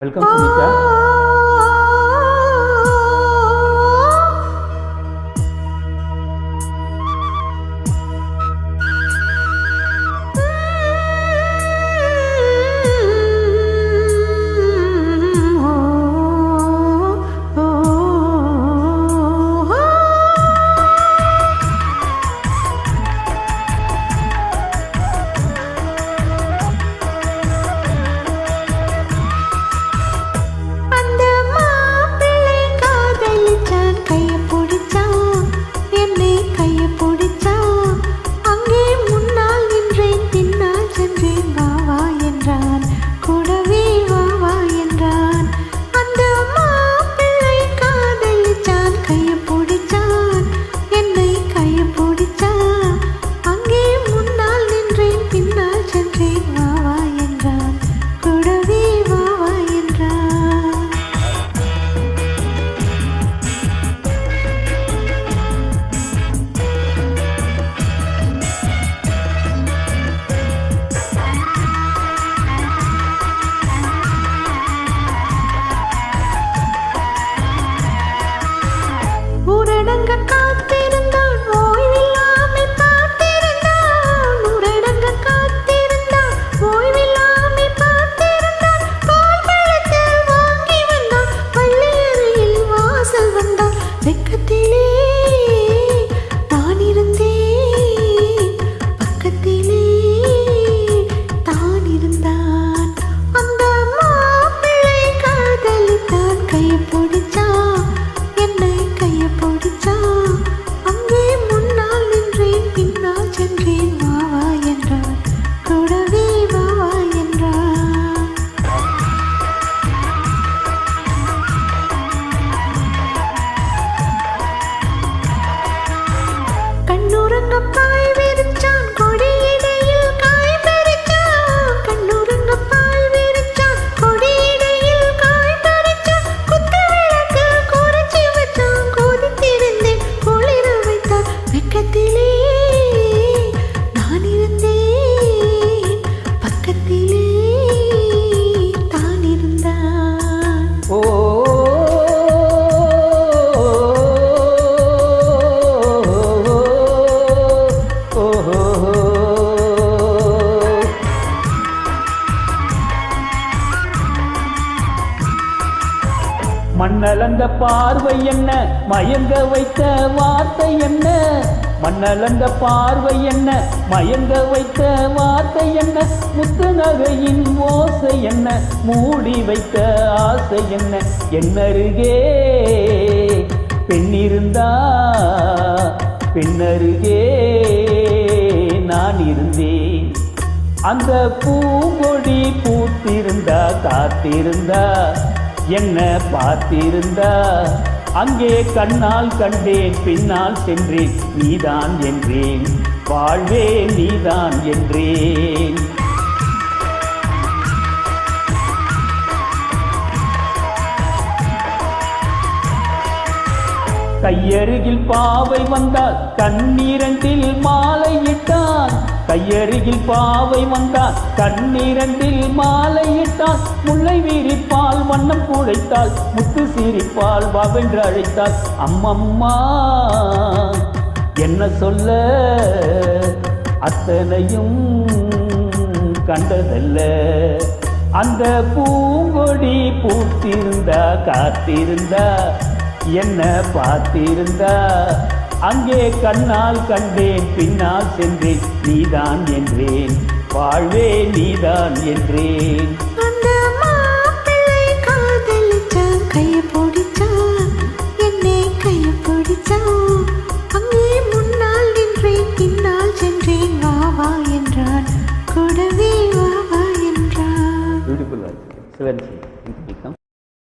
Welcome Smitha. மண்ணளந்த பார்வை என்ன, மயங்க வைத்த வார்த்தை என்ன? மண்ணளந்த பார்வை என்ன, மயங்க வைத்த வார்த்தை என்ன? முத்து நகையின் ஓசை என்ன, மூடி வைத்த ஆசை என்ன? என்னருகே பெண்ணிருந்தா, பெண்ணருகே நான் இருந்தேன். அந்த பூங்கொடி பூத்திருந்தா, காத்திருந்தா, என்ன பார்த்திருந்தா, அங்கே கண்ணால் கண்டேன், பின்னால் சென்றேன், நீதான் என்றேன், வாழ்வே நீதான் என்றேன். கையருகில் பாவை வந்தால் கண்ணீரண்டில் மாலையிட்டான். கையருகில் பாவை வந்தால் கண்ணீரண்டில் மாலையிட்டால். முல்லை வீரிப்பால் வண்ணம் குழைத்தால், முத்து சீரிப்பால் வாவென்று அழைத்தால். அம்மம்மா என்ன சொல்ல, அத்தனையும் கண்டதல்ல. அந்த பூங்கொடி பூத்திருந்தா, காத்திருந்தா, என்ன பார்த்திருந்தா, அங்கே கண்ணால் கண்டேன், பின்னால் சென்றேன், நீதான் என்றேன், வாழ்வே நீதான் என்றேன். அந்த மாப்பிள்ளை காதலிச்சா, கைய பிடிச்சா, என்னை கைய பிடிச்சா, அங்கே முன்னால் நின்றேன், பின்னால் சென்றேன், வா வா என்றான், கூடவே வா வா என்றான். பியூட்டிஃபுல்.